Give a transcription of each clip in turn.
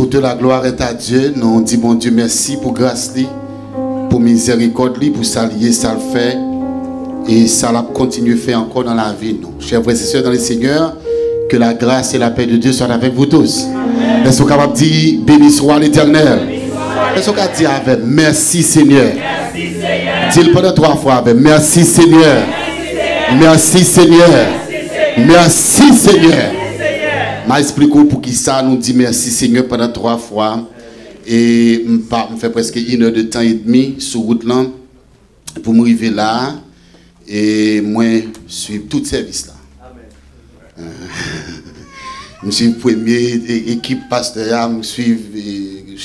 Toute la gloire est à Dieu. Nous disons, bon Dieu, merci pour grâce, pour miséricorde, pour s'allier, ça le fait. Et ça l'a continué faire encore dans la vie. Nous. Chers frères et sœurs dans le Seigneur, que la grâce et la paix de Dieu soient avec vous tous. Est-ce que vous capable de dire, béni soit l'Éternel? Est-ce que vous capable de dire avec merci Seigneur? Dis-le pendant 3 fois avec merci Seigneur. Merci Seigneur. Merci Seigneur. Je m'explique pour qui ça nous dit merci Seigneur pendant 3 fois. Et je fais presque 1 heure de temps et demi sur route là pour m'arriver là. Et moi, je suis tout service là. Je suis premier équipe pasteur, je suis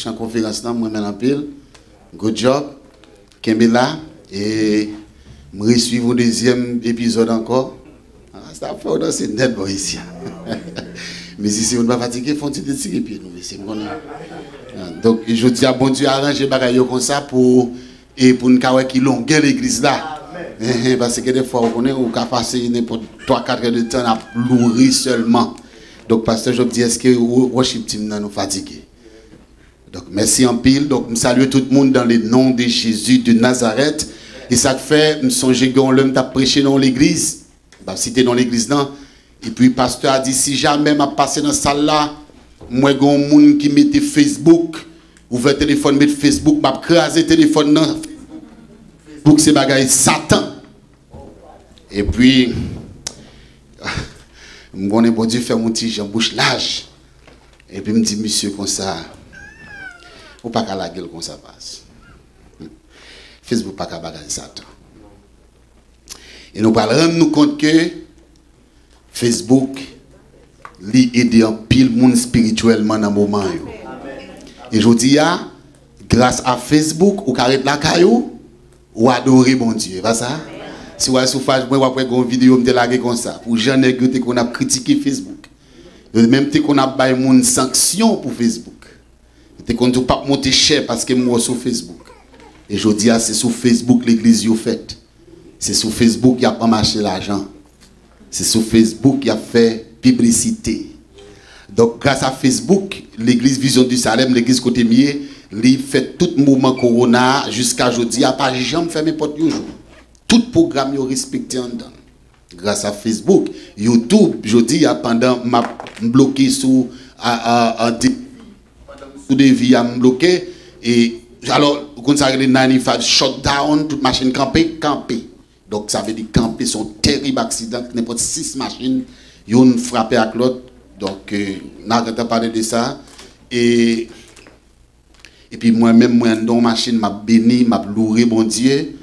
en conférence là, moi en pile. Good job. Kembe là. Et je reçois au 2e épisode encore. Ça fait dans ces net ici. Mais si on ne va pas fatiguer, il faut tirer les pieds. Donc, je dis à bon Dieu, arranger les bagailles comme ça pour nous faire qui longueur l'église là. Parce que des fois, on connaît, on peut passer n'importe 3-4 heures de temps à louer seulement. Donc, pasteur, je dis, est-ce que le worship team nous fatigue? Donc, merci en pile. Donc, je salue tout le monde dans le nom de Jésus de Nazareth. Et ça fait, je songe que l'homme t'a prêché dans l'église. Si tu es dans l'église, non. Et puis, le pasteur a dit, si jamais je passe dans cette salle là, moi, il y a un monde qui mette Facebook, ouvre le téléphone, met Facebook, je crase le téléphone dans Facebook, c'est bagaille Satan. Et puis, je connais bon Dieu faire mon petit Jean bouche large. Et puis, je me dis, monsieur, comme ça, ou pas qu'à la gueule comme ça passe. Facebook, pas qu'à bagaille Satan. Et nous parlons nous compte que Facebook lui aide un pile monde spirituellement dans le moment. Et je dis, grâce à Facebook, ou carré la caillou, ou adorer bon Dieu. Pas ça? Si vous avez souffert, moi, après une vidéo, je me comme ça. Pour gens qu'on a critiqué Facebook. Même qu'on a baillé une sanction pour Facebook. Qu'on ne peut pas monter cher parce que moi sur Facebook. Et je dis, c'est sur Facebook l'église est faite. C'est sur Facebook qu'il n'y a pas marché l'argent. C'est sur Facebook qu'il y a fait publicité. Donc, grâce à Facebook, l'église Vision du Salem, l'église Côté Mier, il fait tout moment Corona jusqu'à aujourd'hui. Il n'y a pas jamais fermé porte un jour. Tout programme est respecté en dedans. Grâce à Facebook, YouTube, je dis, pendant m'a bloqué sous des vies à me bloquer. Et alors, quand ça arrive, 95 shutdown, toute machine campée. Donc, ça veut dire camper son terrible accident, n'importe 6 machines, une frappée avec l'autre. Donc, n'arrête pas parler de ça. Et puis, moi-même, moi, dans ma machine, m'a béni, m'a loué, bon Dieu,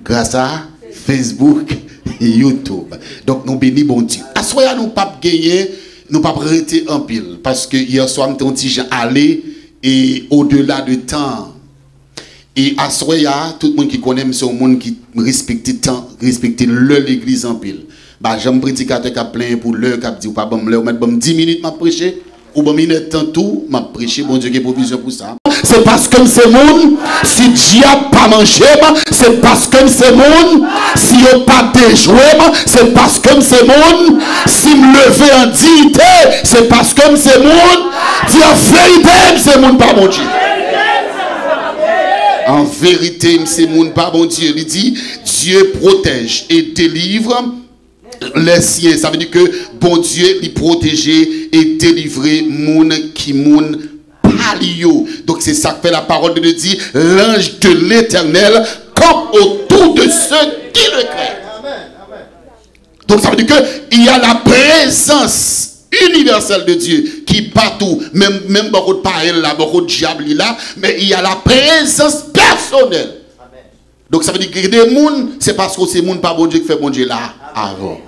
grâce à Facebook et YouTube. Donc, nous bénis, bon Dieu. À ce moment-là, nous ne pouvons pas gagner, nous ne pouvons pas arrêter en pile. Parce que hier soir, nous avons dit, aller et au-delà de temps. Et à ce moment-là, tout le monde qui connaît, c'est un monde qui respecte le temps, respecte l'église en pile. Bah, j'aime prédicateur qui a plein pour l'heure, qui a dit, ou pas bon, l'heure, 10 minutes, m'a prêché, ou bon, minute temps tout, m'a prêché, bon Dieu, qui a provision pour ça. C'est parce que c'est monde, si Dieu n'a pas mangé, c'est parce que c'est monde, si il n'a pas déjoué, c'est parce que c'est monde, si me lever en dignité, c'est parce que c'est monde, dit en vérité, c'est monde pas mon Dieu. En vérité, c'est mon pas bon Dieu. Il dit, Dieu protège et délivre les siens. Ça veut dire que bon Dieu, il protège et délivre moun qui moun palio. Donc c'est ça que fait la parole de Dieu. L'ange de l'Éternel campe autour de ceux qui le craignent. Donc ça veut dire qu'il y a la présence universel de Dieu qui partout, même beaucoup de païens là, beaucoup de diables là, mais il y a la présence personnelle. Amen. Donc ça veut dire que des gens, c'est parce que c'est monde pas bon Dieu qui fait bon Dieu là avant.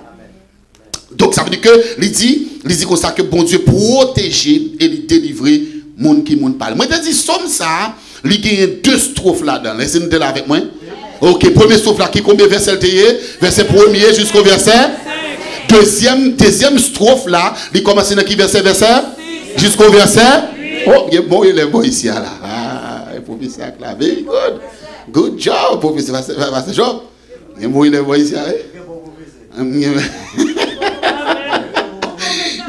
Donc ça veut dire que il dit comme ça que bon Dieu protéger et délivrer monde qui monde parle. Moi je dis somme ça, il y a 2 strophes là-dedans. Laissez-nous là avec moi. OK, premier strophe là qui combien verset verset 1er jusqu'au verset Deuxième strophe là, il commence dans qui verset jusqu'au verset. Oh, il est bon, il est bon ici là. Ah, le professeur là, very good. Good job, professeur. Job. Il est bon ici là.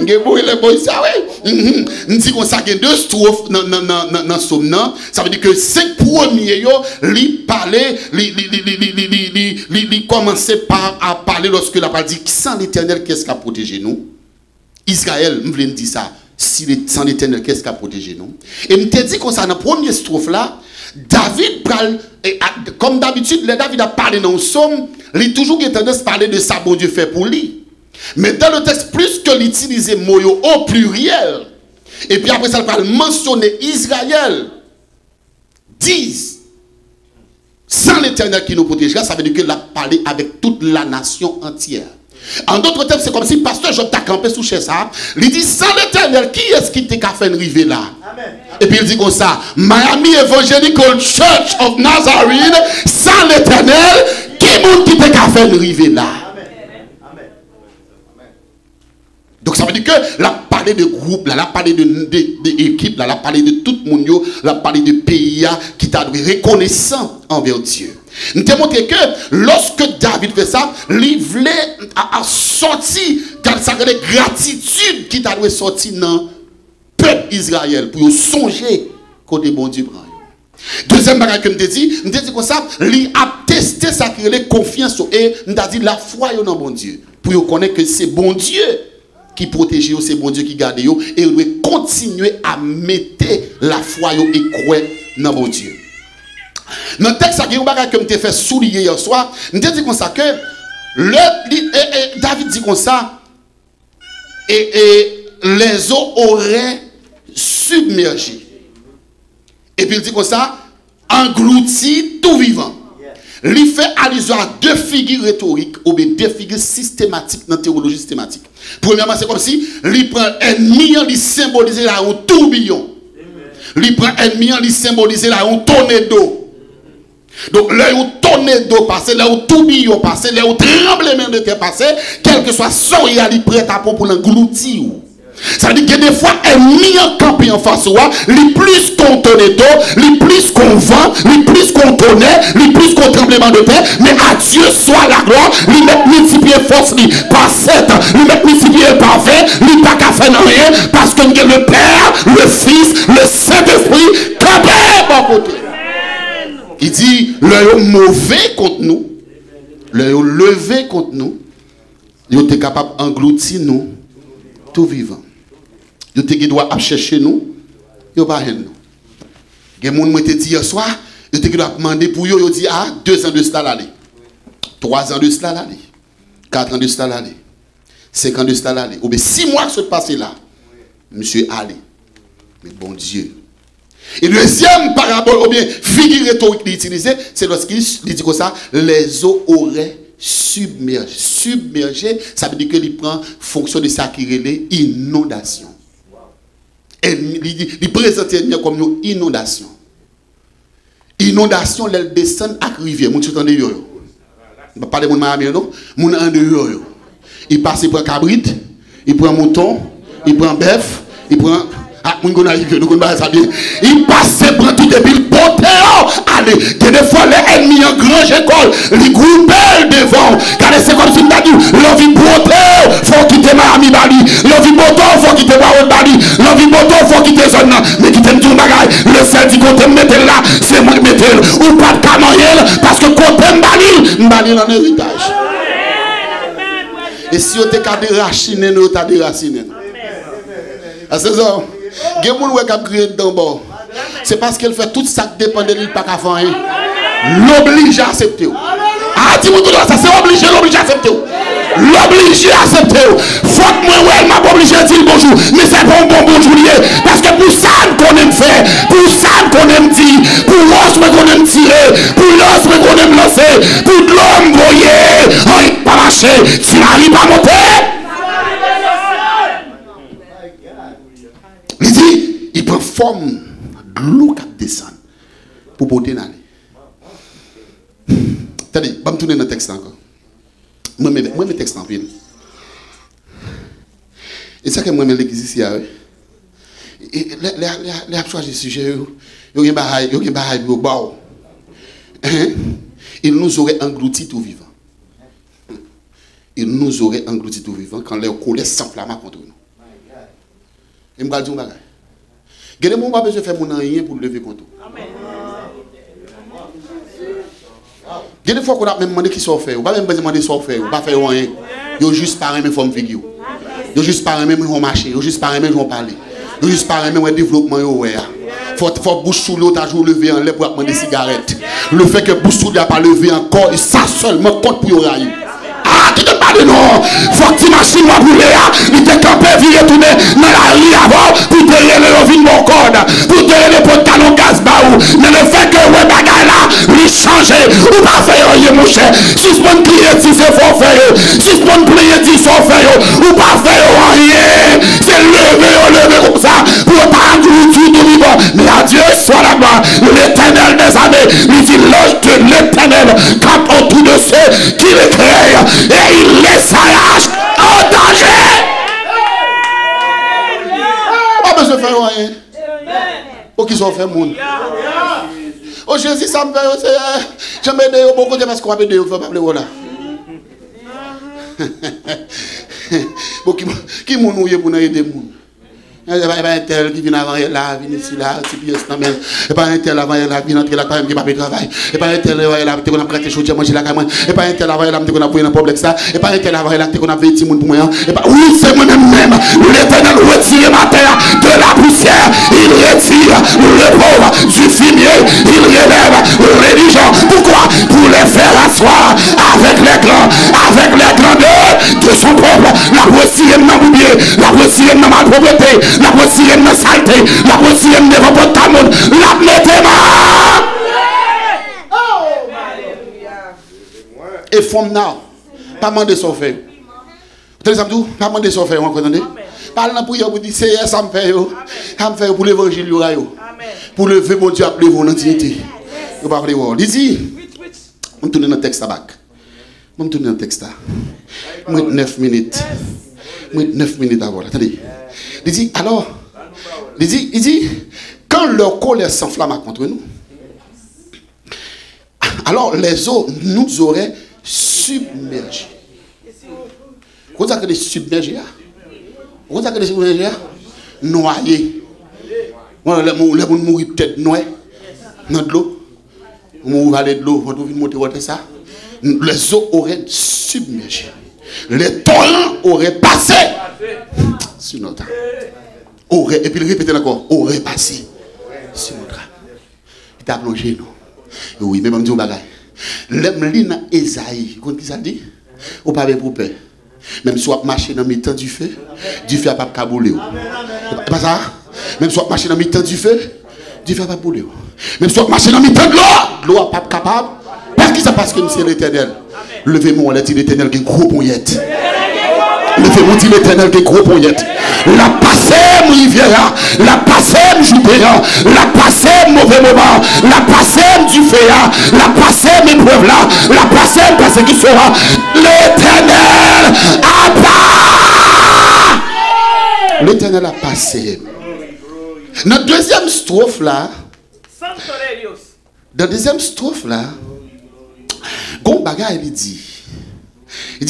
les boys, ça, oui. On dit qu'on ça, il y a 2 strophes dans Somme. Ça veut dire que 5 premiers, ils parlaient, ils commençaient à parler lorsque la parole dit sans l'Éternel, qu'est-ce qui a protégé nous? Israël, je voulais dire ça. Sans l'Éternel, qu'est-ce qui a protégé nous? Et je me dit qu'on ça, dans la première strophe là, David, comme d'habitude, David a parlé dans le Somme, il a toujours tendance à parler de ça, bon Dieu fait pour lui. Mais dans le texte, plus que l'utiliser moyo au pluriel, et puis après ça, il parle mentionner Israël, disent, sans l'Éternel qui nous protégera, ça veut dire qu'il a parlé avec toute la nation entière. En d'autres termes, c'est comme si pasteur Job t'a campé sous chez ça. Il dit, sans l'Éternel, qui est-ce qui t'a fait arriver là? Amen. Et puis il dit comme ça, Miami Evangelical Church of Nazarene, sans l'Éternel, qui t'a fait arriver là? Donc ça veut dire que la parlé de groupe, la parlé d'équipe, la parlé de tout le monde, la parlé de pays qui t'a reconnaissant envers Dieu. Nous te montré que lorsque David fait ça, il voulait sortir dans sa gratitude qui t'a sorti dans le peuple Israël pour songer côté bon Dieu. Deuxième bagage que je te dis comme ça, il a testé sa confiance et nous a dit la foi dans bon Dieu pour connaître que c'est bon Dieu qui protège, c'est bon Dieu qui garde et il doit continuer à mettre la foi et croire dans bon Dieu. Dans le texte, il y a un bagage que je t'ai fait souligner hier soir. Je te dis comme ça que David dit comme ça et les eaux auraient submergé. Et puis il dit comme ça, englouti tout vivant. Il fait allusion à 2 figures rhétoriques ou bien 2 figures systématiques dans la théologie systématique. Premièrement, c'est comme si il prend ennemi, il symbolise là un tourbillon. Il prend ennemi, il symbolise là un tornado. Donc, là où tornado passe, là où tourbillon passe, là où tremblement de terre passe, quel que soit son, il est prêt à pour l'engloutir. Ça veut dire que des fois, ennemi en campé en face, il plus qu'on tornado, il plus qu'on vent, il plus qu'on tonnerre, il plus qu'on tremblement de terre, mais à Dieu soit la gloire, il met multiplier force par 7, il met multiplier par 20, il pas qu'à faire rien, parce que le Père, le Fils, le Saint-Esprit, campé à côté. Il dit, l'œil mauvais contre nous, l'œil levé contre nous, il est capable d'engloutir nous, tout vivant. Il est doit chercher nous, il n'est pas rien nous. Il y a des gens qui dit hier soir, il doit demander pour eux, il dit, 2 ans de cela l'année, 3 ans de cela l'année, 4 ans de cela l'année, 5 ans de cela l'année, ou bien 6 mois que se passe là, monsieur allez. Mais bon Dieu. Et le deuxième parabole, ou bien figure rhétorique qu'il utilisait, c'est lorsqu'il dit comme ça, les eaux auraient submergé. Submergé, ça veut dire qu'il prend fonction de ça qui relève inondation. Et il présente comme une inondation. Inondation, elle descend à rivière. Mon choutan de yo. Je ne vais pas parler de mon Miami, non? Mon en de yo. Il passe, il prend cabrit, il prend mouton, il prend bœuf, il prend. Il passe, prend tout et puis il porte. Allez, des fois les ennemis en grande école, les groupes devant. Car c'est comme si tu as dit, l'envie porter, faut quitter Miami Bali. L'envie moto, faut quitter Barreau Bali. L'envie moto, faut quitter zone. Mais quitter tout le bagage. Le seul qui compte mettre là, c'est moi qui mettre. Ou pas de Camayel, parce que côté Bali en héritage. Et si on te cas déraciner, nous t'as déraciné. À ce moment, il y a des gens qui ont crié dedans bord. C'est parce qu'elle fait tout ça qui dépend de lui, pas qu'à faire. L'oblige à accepter. Ah, dis-moi tout ça, c'est obligé, l'oblige à accepter. L'oblige à accepter. Faut que moi, elle m'a obligé à dire bonjour. Mais c'est pas un bon bonjour. Parce que pour ça qu'on aime faire, pour ça qu'on aime dire, pour l'os qu'on aime tirer, pour l'os qu'on aime lancer, pour l'homme voyer, on ne pas marcher. Tu n'arrives pas à monter. Il dit, il prend forme de l'eau qui descend pour porter dans l'année. Attendez, je vais tourner dans le texte encore. Moi, je texte en pile. Et ça que moi, je l'église ici. Et les choisi le sujet, il y a un bail au bas. Il nous aurait englouti tout vivant. Il nous aurait englouti tout vivant quand les colères s'enflamment contre nous. Et je vais dire un bagage. Vous n'avez pas besoin de faire rien pour lever contre vous. Il y a des fois qu'on a même demandé qui sont fait. Vous n'avez pas même demandé ce qu'on fait. Vous n'avez pas fait rien. Vous juste pas même forme figure. Vous juste pas même marcher. Vous juste pas même parler. Vous juste pas même développement. Faut bouche sous l'eau, t'as joué lever en l'air pour prendre des cigarettes. Le fait que bouche sous l'eau n'a pas levé encore, et ça seulement compte pour y aller. Ah, tu te parles de non. Faut que tu machines moi pour il te campé, virer tourner dans la rue avant pour te donner le vin mon code, pour te donner le pantalon gaz baou. Mais le fait que ouais bagaille là, lui changer, ou pas faire rien mon cher. Suspend client si c'est fort faire, suspend client si c'est faire, ou pas faire rien. C'est lever comme ça, pour pas tout vivant. Mais à Dieu soit la gloire, l'éternel des armées, il dit l'ange de l'éternel, campe autour de ceux qui le créent. Et il les arrache en danger. Pas besoin de faire rien. Pour qu'ils ont fait monde. Oh Jésus, ça me fait. Je me dis beaucoup de parce qu'on va me dire, il ne faut pas parler là. Qui m'a noué pour nous aider les gens? Il n'y a pas un tel qui vient avant là, vient ici là, c'est pièce dans même. Il n'y a pas un tel avant là, vient entrer là, qui n'a pas de travail. Il n'y a pas un tel là, qui a prêté chaud, manger la caméra. Il n'y a pas un tel avant là, qui a pris un problème ça. Il n'y a pas un tel avant là, qui a fait 10 monde pour moi. Oui, c'est moi-même. L'éternel retire ma terre de la poussière. Il retire le pauvre du fumier. Il relève les dirigeants. Pourquoi? Pour les faire asseoir avec les grandeurs de son peuple. La retire dans l'oublié, la retire dans ma pauvreté. La voici dans saleté, la voici dans le ta monde, la mettez-moi. Et femme now, pas demander son fait. Vous avez dit, pas demander son fait, vous entendez? Parle dans la prière pour dire, c'est ça me fait, ça me fait pour l'évangile, pour lever mon Dieu, appeler vos entités. Vous parlez, dis-y, on tourne dans le texte à bac. On tourne dans le texte à 9 minutes. 9 minutes avant, attendez. Il dit, alors, il dit, quand leur colère s'enflamme contre nous, alors les eaux nous auraient submergés. Vous savez que les submergés, vous savez que les submergés, noyés. Les gens mourent peut-être noyés dans de l'eau. On va aller de l'eau, on va monter ça. Les eaux auraient submergé. Les torrents auraient passé sur notre âme. Et puis il répétait encore, aurait passé sur notre âme. Il t'a plongé, non? Oui, mais je me dis un bagage. L'homme dans Esaïe, vous comprenez ce qu'il dit? Ou pas pour peur. Même si on marche dans le temps du feu n'a pas cabouler. C'est pas ça? Même si on marche dans le temps du feu n'a pas bouler. Même si on marche dans le temps de l'eau n'a pas capable. Parce que ça passe comme c'est l'éternel. Levez-moi, on a dit l'éternel qui est gros poignette. Levez-moi, dit l'éternel qui est gros poignette. La passé, rivière, la passé, joupéa, la passé, mauvais moment, la passé, du féa, la passé, mes preuves là, la passé, parce qu'il sera l'éternel a pas. L'éternel a passé. Notre deuxième strophe là, dans la deuxième strophe là, Gombaga il dit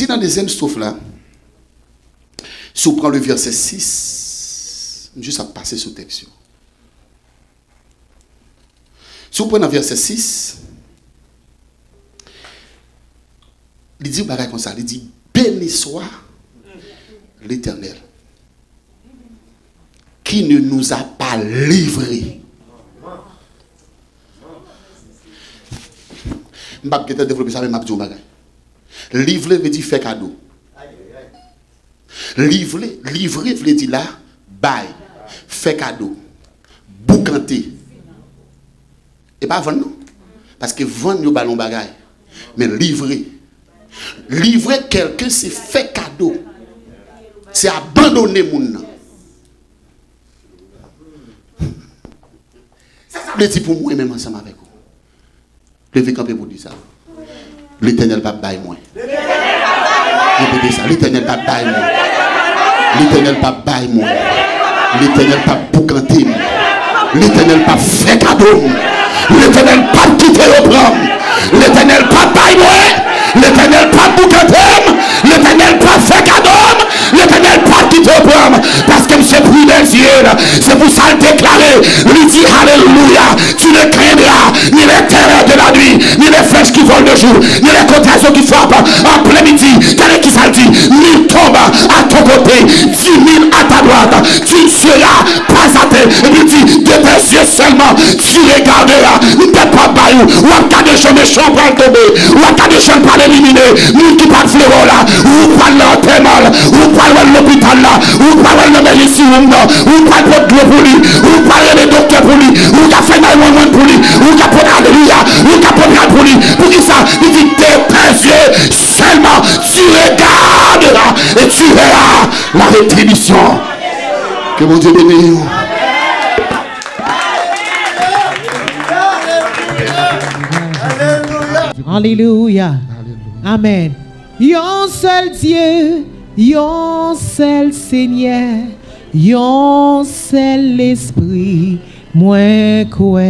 dans la deuxième strophe là, si on prend le verset 6, juste à passer ce texte. Si on prend le verset 6, il dit bagay comme ça, il dit béni soit l'Éternel qui ne nous a pas livrés. Je ne vais pas développer ça, mais je vais dire livrer veut dire faire cadeau. Livrer veut dire là, bail, faire cadeau, boucanter. Et pas vendre, non? Parce que vendre, nous ballon bagaille. Mais livrer quelqu'un, c'est faire cadeau. C'est abandonner mon nom. Ça veut dire pour moi, même ensemble avec vous. Levez camper pour dire ça. L'Éternel pas bail moi. Répétez ça. L'Éternel pas bail moi. L'Éternel pas bail moi. L'Éternel pas boucanter moi. L'Éternel pas fait cadeau. L'Éternel pas quitter au bras. L'Éternel pas bail moi. L'Éternel pas boucanter. L'Éternel pas fait cadeau. L'Éternel pas quitter au bras. Parce que c'est pris des yeux. C'est pour ça le déclarer. Lui dit alléluia. Tu ne craindras ni les terreurs de la nuit, ni les flèches qui volent de jour, ni les contagions qui frappent en plein midi. Quel qui ça dit? 1000 tombent à ton côté, 10 000 à ta droite. Tu ne seras pas à terre. Et lui dit, de tes yeux seulement, tu regarderas. Ne t'es pas baillou. Ou à cas de gens méchants pour le tomber. Ou à cas de gens pour l'éliminer. Nous qui parlent fléau là. Ou parlent l'enterrement. Ou parlent l'hôpital là. Ou parlent le médecin ou parlent de l'eau pour lui. Ou parlent les docteurs pour lui. Ou qu'a fait 911 pour lui. Ou qu'a fait alléluia. Ou qu'a fait pour lui. Pour qui ça? Il dit, de tes yeux seulement, tu regarderas et tu verras la rétribution. Que mon Dieu bénisse. Alléluia. Amen. Yon seul Dieu, yon seul Seigneur, yon seul Esprit, moi quoi.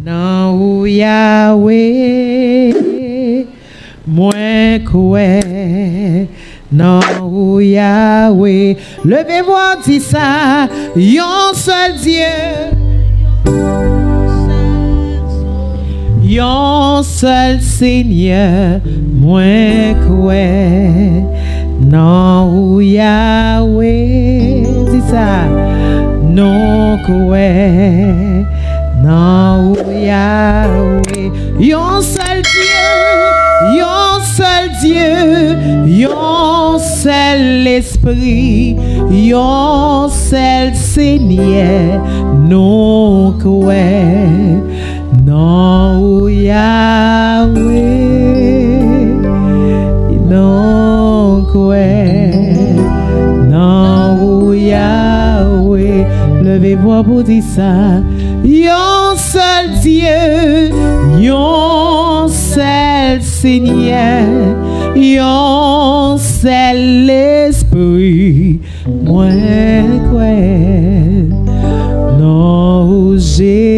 Nan ou Yahweh, moi quoi. Nan ou Yahweh. Levez-vous, dit ça. Yon seul Dieu. Yon seul Seigneur, moi quoi. Non ou Yahweh, dis ça. Non quoi. Non ou Yahweh. Yon seul Dieu, yon seul Dieu, yon seul Esprit, yon seul Seigneur, non quoi. Non Yahweh, non quoi, non Yahweh, levez-vous pour dire ça. Yon seul Dieu, yon seul Seigneur, yon seul Esprit, moi quoi, non Jésus.